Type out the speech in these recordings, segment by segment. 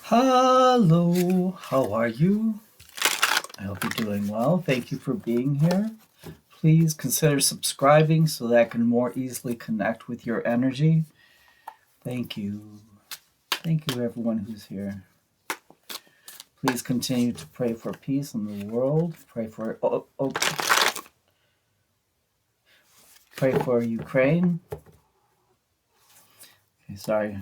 Hello, how are you? I hope you're doing well. Thank you for being here. Please consider subscribing so that I can more easily connect with your energy. Thank you. Thank you, everyone who's here. Please continue to pray for peace in the world. Pray for Ukraine. Okay, sorry.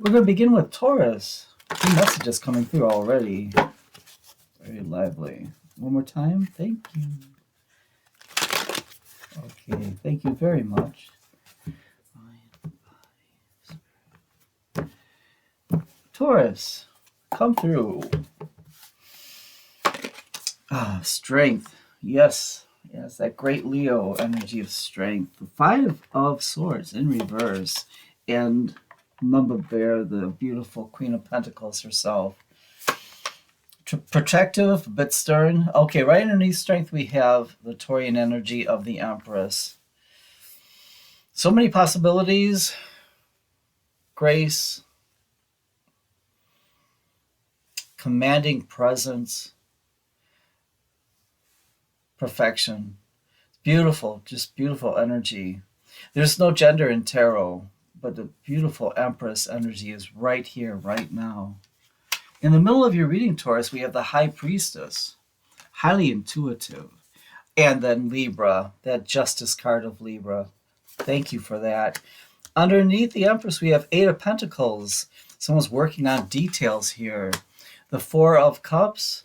We're going to begin with Taurus. Two messages coming through already. Very lively. One more time. Thank you. Okay, thank you very much. Taurus, come through. Strength. Yes, that great Leo energy of strength. The Five of Swords in reverse. And Mama Bear, the beautiful Queen of Pentacles herself. Protective, but stern. Okay, right underneath strength we have the Taurian energy of the Empress. So many possibilities. Grace. Commanding presence. Perfection. Beautiful, just beautiful energy. There's no gender in tarot, but the beautiful Empress energy is right here, right now. In the middle of your reading, Taurus, we have the High Priestess, highly intuitive. And then Libra, that Justice card of Libra. Thank you for that. Underneath the Empress, we have Eight of Pentacles. Someone's working on details here. The Four of Cups,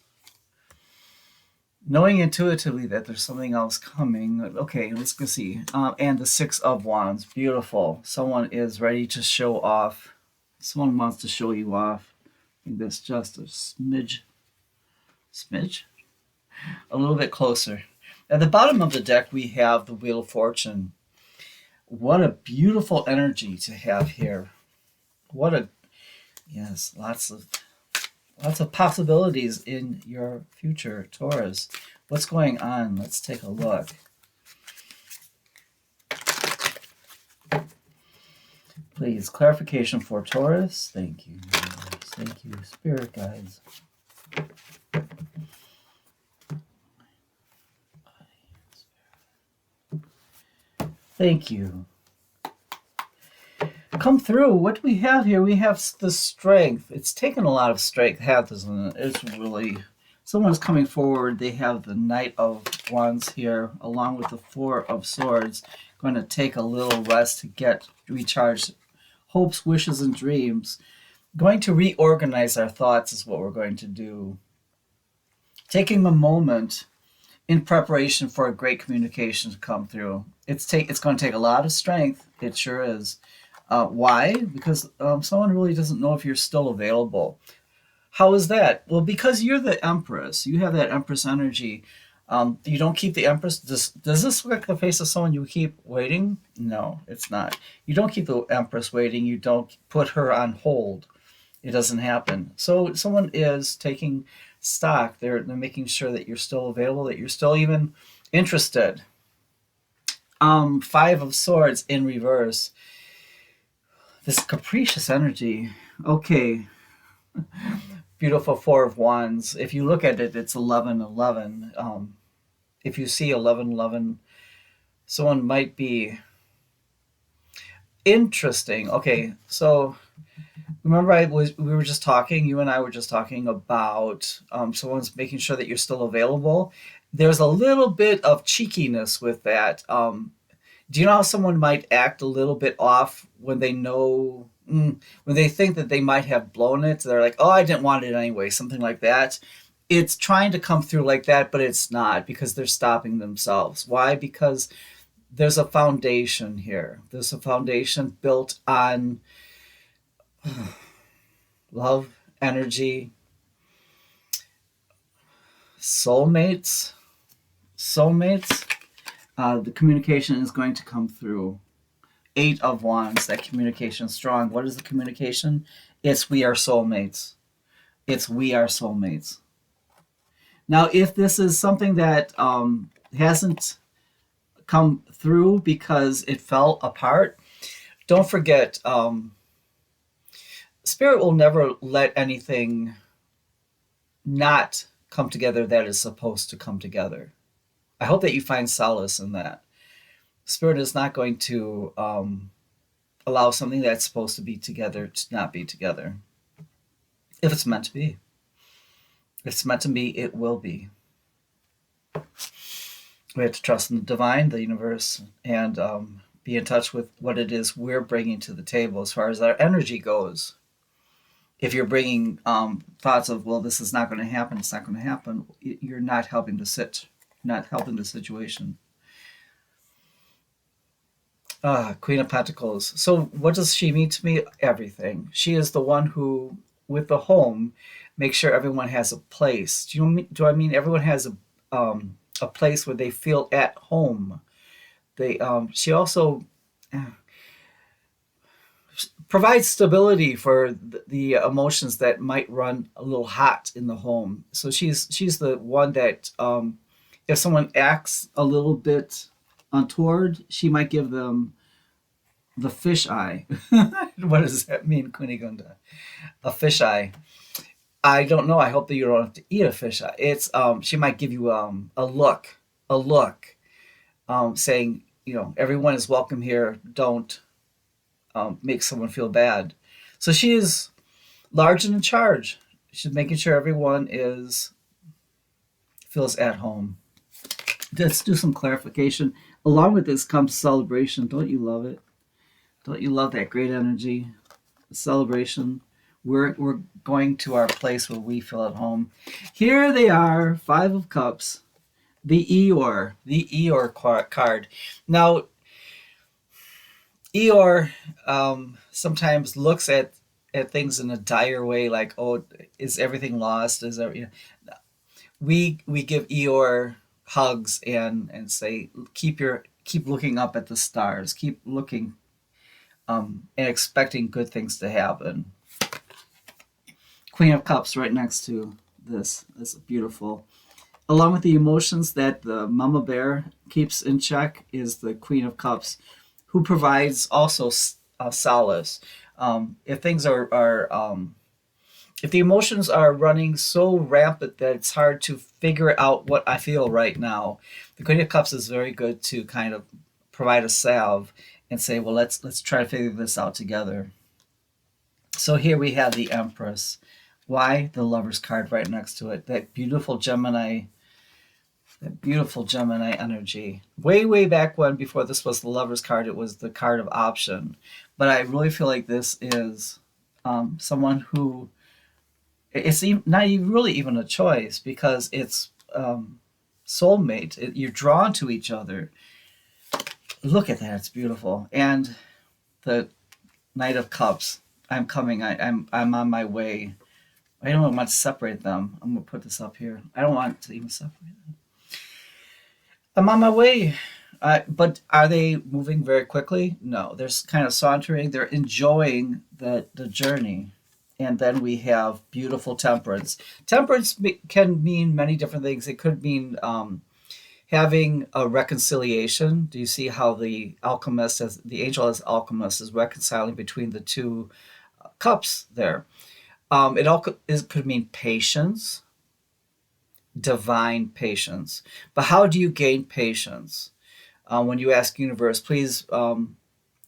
knowing intuitively that there's something else coming. Okay, let's go see. And the Six of Wands, beautiful. Someone is ready to show off. Someone wants to show you off. I think that's just a smidge, a little bit closer. At the bottom of the deck, we have the Wheel of Fortune. What a beautiful energy to have here. Yes, lots of possibilities in your future, Taurus. What's going on? Let's take a look. Please, clarification for Taurus. Thank you. Thank you, Spirit Guides. Thank you. Come through. What do we have here? We have the strength. It's taken a lot of strength, hasn't it? It's really... Someone's coming forward. They have the Knight of Wands here, along with the Four of Swords. Going to take a little rest to get recharged. Hopes, wishes, and dreams. Going to reorganize our thoughts is what we're going to do. Taking a moment in preparation for a great communication to come through. It's going to take a lot of strength. It sure is. Why? Because someone really doesn't know if you're still available. How is that? Well, because you're the Empress. You have that Empress energy. You don't keep the Empress. Does this look like the face of someone you keep waiting? No, it's not. You don't keep the Empress waiting. You don't put her on hold. It doesn't happen. So someone is taking stock. They're making sure that you're still available, that you're still even interested. Five of Swords in reverse. This capricious energy. Okay. Beautiful Four of Wands. If you look at it, it's 11-11. If you see 11-11, someone might be interesting. Okay, so remember we were just talking, you and I were just talking about someone's making sure that you're still available. There's a little bit of cheekiness with that. Do you know how someone might act a little bit off when they know, when they think that they might have blown it? They're like, oh, I didn't want it anyway, something like that. It's trying to come through like that, but it's not, because they're stopping themselves. Why? Because there's a foundation here. There's a foundation built on love, energy, soulmates. The communication is going to come through. Eight of Wands, that communication is strong. What is the communication? It's we are soulmates. It's we are soulmates. Now, if this is something that hasn't come through because it fell apart, don't forget, spirit will never let anything not come together that is supposed to come together. I hope that you find solace in that. Spirit is not going to allow something that's supposed to be together to not be together. If it's meant to be, if it's meant to be, it will be. We have to trust in the divine, the universe, and be in touch with what it is we're bringing to the table as far as our energy goes. If you're bringing thoughts of, well, this is not going to happen, it's not going to happen, you're not helping not helping the situation. Queen of Pentacles. So what does she mean to me? Everything. She is the one who, with the home, makes sure everyone has a place. Do I mean everyone has a place where they feel at home? She also provides stability for the emotions that might run a little hot in the home. So she's the one that if someone acts a little bit untoward, she might give them the fish eye. What does that mean, Kunigunda? A fish eye. I don't know. I hope that you don't have to eat a fish eye. It's she might give you a look, saying, everyone is welcome here. Don't make someone feel bad. So she is large and in charge. She's making sure everyone feels at home. Let's do some clarification. Along with this comes celebration. Don't you love it? Don't you love that great energy? Celebration. We're going to our place where we feel at home. Here they are, Five of Cups, the Eeyore card. Now, Eeyore sometimes looks at things in a dire way, like, oh, is everything lost? We give Eeyore hugs and say, keep looking up at the stars, keep looking and expecting good things to happen. Queen of Cups right next to this. That's beautiful. Along with the emotions that the mama bear keeps in check is the Queen of Cups, who provides also solace. If things if the emotions are running so rampant that it's hard to figure out what I feel right now, the Queen of Cups is very good to kind of provide a salve and say, well, let's try to figure this out together. So here we have the Empress. Why? The Lover's card right next to it. That beautiful Gemini energy. Way back when, before this was the Lover's card, it was the card of option. But I really feel like this is someone who, it's not really even a choice, because it's soulmate. You're drawn to each other. Look at that, it's beautiful. And the Knight of Cups. I'm coming. I'm on my way. I don't want to separate them. I'm gonna put this up here. I don't want to even separate them. I'm on my way. But are they moving very quickly? No. They're kind of sauntering. They're enjoying the journey. And then we have beautiful Temperance. Temperance can mean many different things. It could mean having a reconciliation. Do you see how the angel as alchemist is reconciling between the two cups there? It could mean patience, divine patience. But how do you gain patience? When you ask universe, please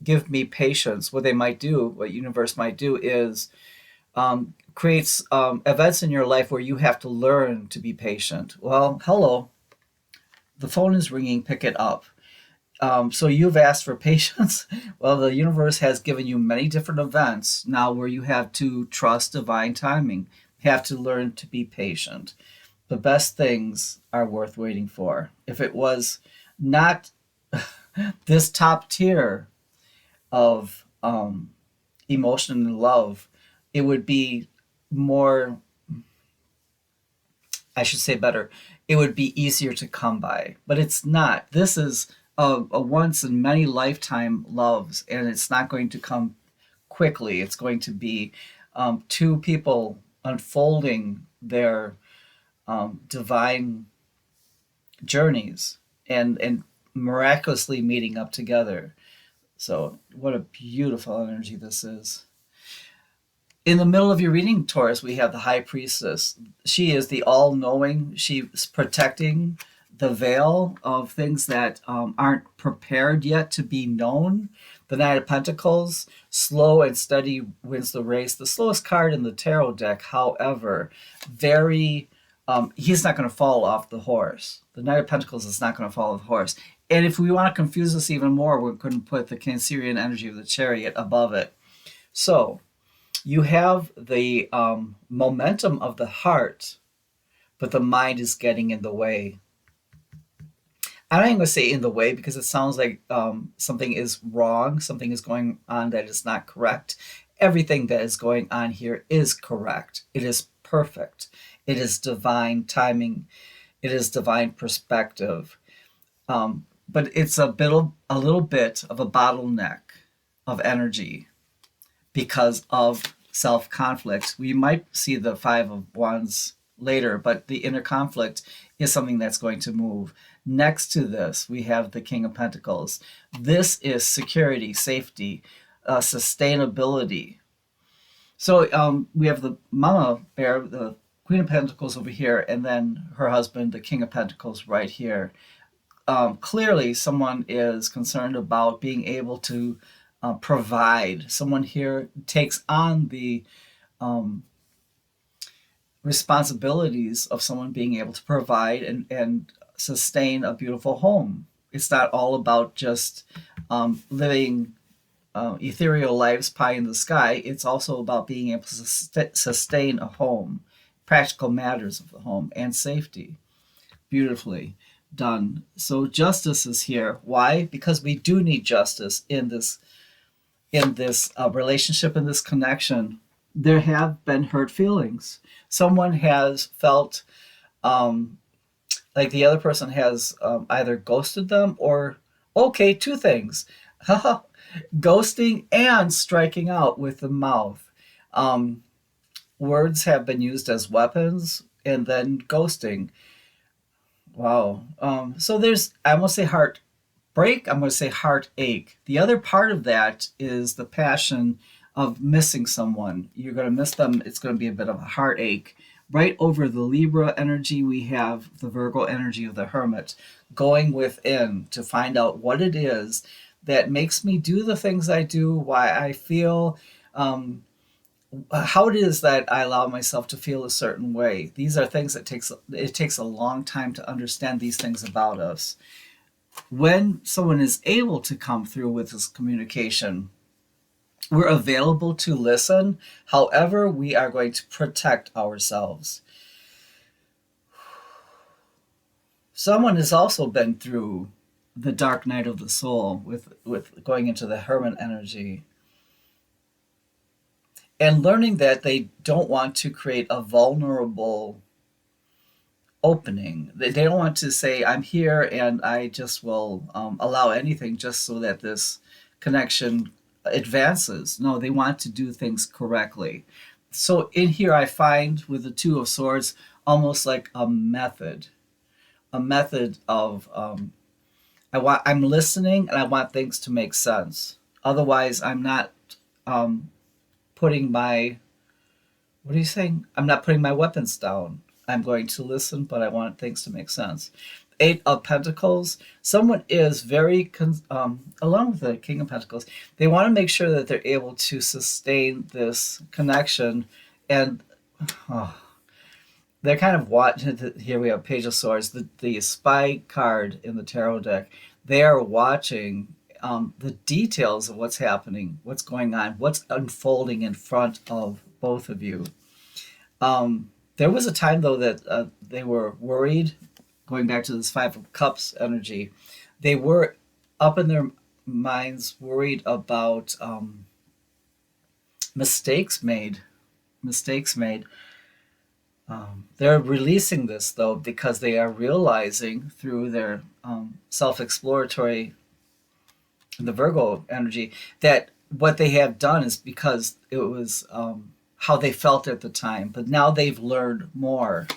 give me patience, what universe might do is creates events in your life where you have to learn to be patient. Well, hello, the phone is ringing, pick it up. So you've asked for patience. Well, the universe has given you many different events now where you have to trust divine timing. You have to learn to be patient. The best things are worth waiting for. If it was not this top tier of emotion and love, it would be more, I should say better, it would be easier to come by. But it's not. This is a once in many lifetime loves, and it's not going to come quickly. It's going to be two people unfolding their divine journeys and miraculously meeting up together. So what a beautiful energy this is. In the middle of your reading, Taurus, we have the High Priestess. She is the all-knowing. She's protecting the veil of things that aren't prepared yet to be known. The Knight of Pentacles, slow and steady wins the race. The slowest card in the tarot deck, however, very, he's not going to fall off the horse. The Knight of Pentacles is not going to fall off the horse. And if we want to confuse this even more, we're going to put the Cancerian energy of the Chariot above it. So you have the momentum of the heart, but the mind is getting in the way. I'm not even going to say in the way because it sounds like something is wrong, something is going on that is not correct. Everything that is going on here is correct. It is perfect. It is divine timing. It is divine perspective. But it's a little bit of a bottleneck of energy because of self-conflict. We might see the Five of Wands later, but the inner conflict is something that's going to move. Next to this, we have the King of Pentacles. This is security, safety, sustainability. So we have the Mama Bear, the Queen of Pentacles over here, and then her husband, the King of Pentacles, right here. Clearly, someone is concerned about being able to provide. Someone here takes on the responsibilities of someone being able to provide and sustain a beautiful home. It's not all about just living ethereal lives, pie in the sky. It's also about being able to sustain a home, practical matters of the home, and safety. Beautifully done. So justice is here. Why? Because we do need justice in this relationship, in this connection. There have been hurt feelings. Someone has felt like the other person has either ghosted them or, okay, two things. Ghosting and striking out with the mouth. Words have been used as weapons, and then ghosting. Wow. So there's, I almost say heartbreak, I'm going to say heartache. The other part of that is the passion of missing someone. You're going to miss them. It's going to be a bit of a heartache. Right over the Libra energy, we have the Virgo energy of the Hermit, going within to find out what it is that makes me do the things I do, why I feel, how it is that I allow myself to feel a certain way. These are things that it takes a long time to understand these things about us. When someone is able to come through with this communication, we're available to listen. However, we are going to protect ourselves. Someone has also been through the dark night of the soul with going into the Hermit energy and learning that they don't want to create a vulnerable opening. They don't want to say, I'm here and I just will allow anything just so that this connection advances. No, they want to do things correctly. So in here I find with the Two of Swords almost like a method of I'm listening and I want things to make sense. Otherwise I'm not putting my, what are you saying? I'm not putting my weapons down. I'm going to listen, but I want things to make sense. Eight of Pentacles. Someone is very, along with the King of Pentacles, they want to make sure that they're able to sustain this connection. And they're kind of watching. Here we have Page of Swords, the Spy card in the tarot deck. They are watching the details of what's happening, what's going on, what's unfolding in front of both of you. There was a time, though, that they were worried, going back to this Five of Cups energy. They were up in their minds worried about mistakes made. They're releasing this, though, because they are realizing through their self-exploratory, the Virgo energy, that what they have done is because it was how they felt at the time. But now they've learned more.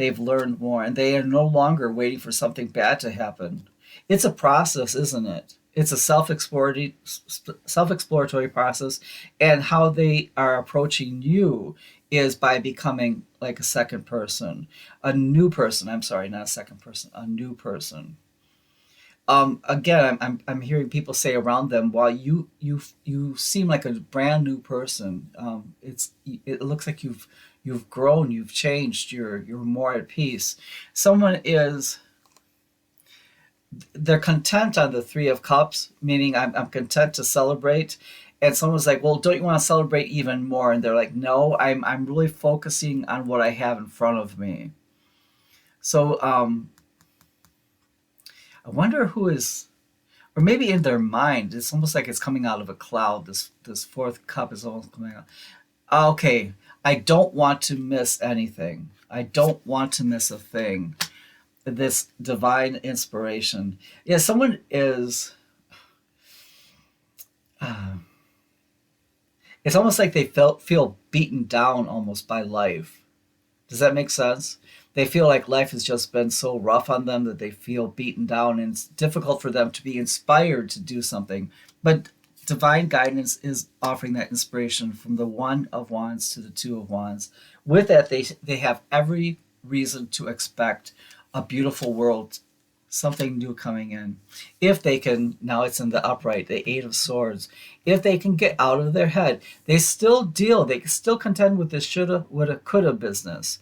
And they are no longer waiting for something bad to happen. It's a process, isn't it? it's a self-exploratory process, and how they are approaching you is by becoming like a second person, a new person. I'm sorry, not a second person, a new person. Again, I'm hearing people say around them, while you seem like a brand new person. It looks like you've grown, you've changed, you're more at peace. Someone is, they're content on the Three of Cups, meaning I'm content to celebrate. And someone's like, well, don't you want to celebrate even more? And they're like, no, I'm really focusing on what I have in front of me. So I wonder who is, or maybe in their mind, it's almost like it's coming out of a cloud. This fourth cup is almost coming out. Okay, I don't want to miss anything. I don't want to miss a thing. This divine inspiration. Yeah, someone is. Uh, it's almost like they feel beaten down almost by life. Does that make sense? They feel like life has just been so rough on them that they feel beaten down, and it's difficult for them to be inspired to do something. But divine guidance is offering that inspiration from the One of Wands to the Two of Wands. With that, they have every reason to expect a beautiful world, something new coming in. If they can, now it's in the upright, the Eight of Swords. If they can get out of their head, they can still contend with this shoulda, woulda, coulda business.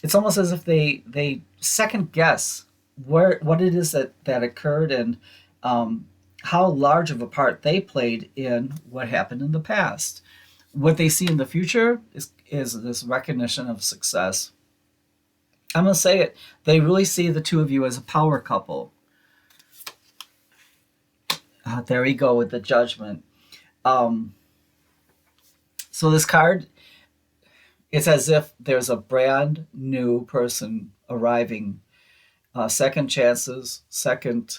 It's almost as if they second guess what it is that occurred, and how large of a part they played in what happened in the past. What they see in the future is this recognition of success. I'm going to say it. They really see the two of you as a power couple. There we go with the Judgment. So this card, it's as if there's a brand new person arriving. Second chances, second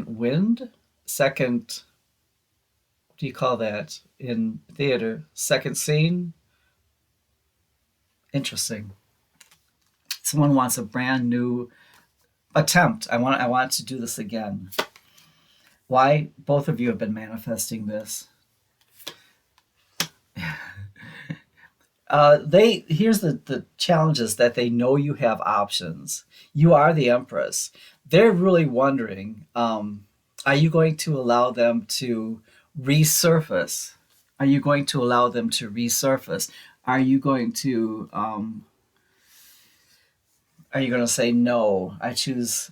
wind, second, what do you call that in theater? Second scene. Interesting. Someone wants a brand new attempt. I want to do this again. Why? Both of you have been manifesting this. Here's the challenges that they know you have options. You are the Empress. They're really wondering, are you going to allow them to resurface? Are you going to allow them to resurface? Are you going to say no? I choose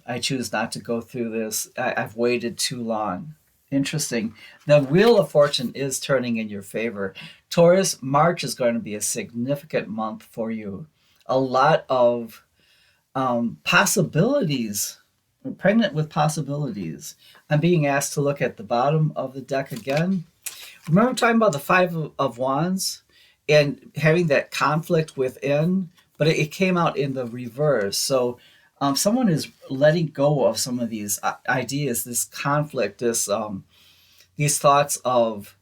not to go through this. I've waited too long. Interesting. The Wheel of Fortune is turning in your favor. Taurus, March is going to be a significant month for you. A lot of possibilities. We're pregnant with possibilities. I'm being asked to look at the bottom of the deck again. Remember talking about the Five of Wands and having that conflict within, but it came out in the reverse. So someone is letting go of some of these ideas, this conflict, these thoughts of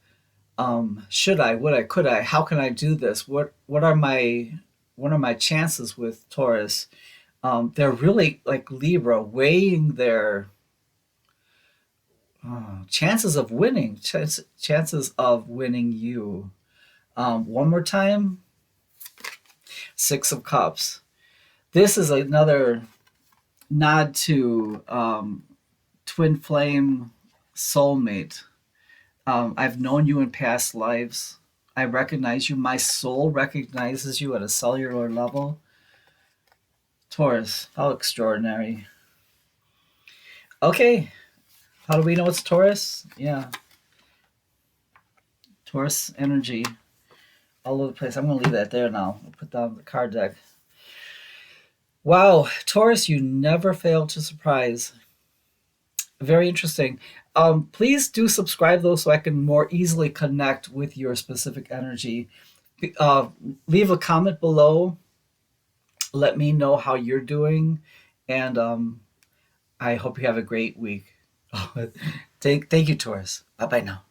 should I, would I, could I, how can I do this? What are my chances with Taurus? They're really like Libra, weighing their chances of winning, chances of winning you. One more time, Six of Cups. This is another nod to twin flame soulmate. I've known you in past lives. I recognize you. My soul recognizes you at a cellular level. Taurus, how extraordinary. Okay, how do we know it's Taurus? Yeah. Taurus energy all over the place. I'm going to leave that there now. I'll put down the card deck. Wow, Taurus, you never fail to surprise. Very interesting. Please do subscribe though, so I can more easily connect with your specific energy. Leave a comment below. Let me know how you're doing, and I hope you have a great week. Thank you, Taurus. Bye bye now.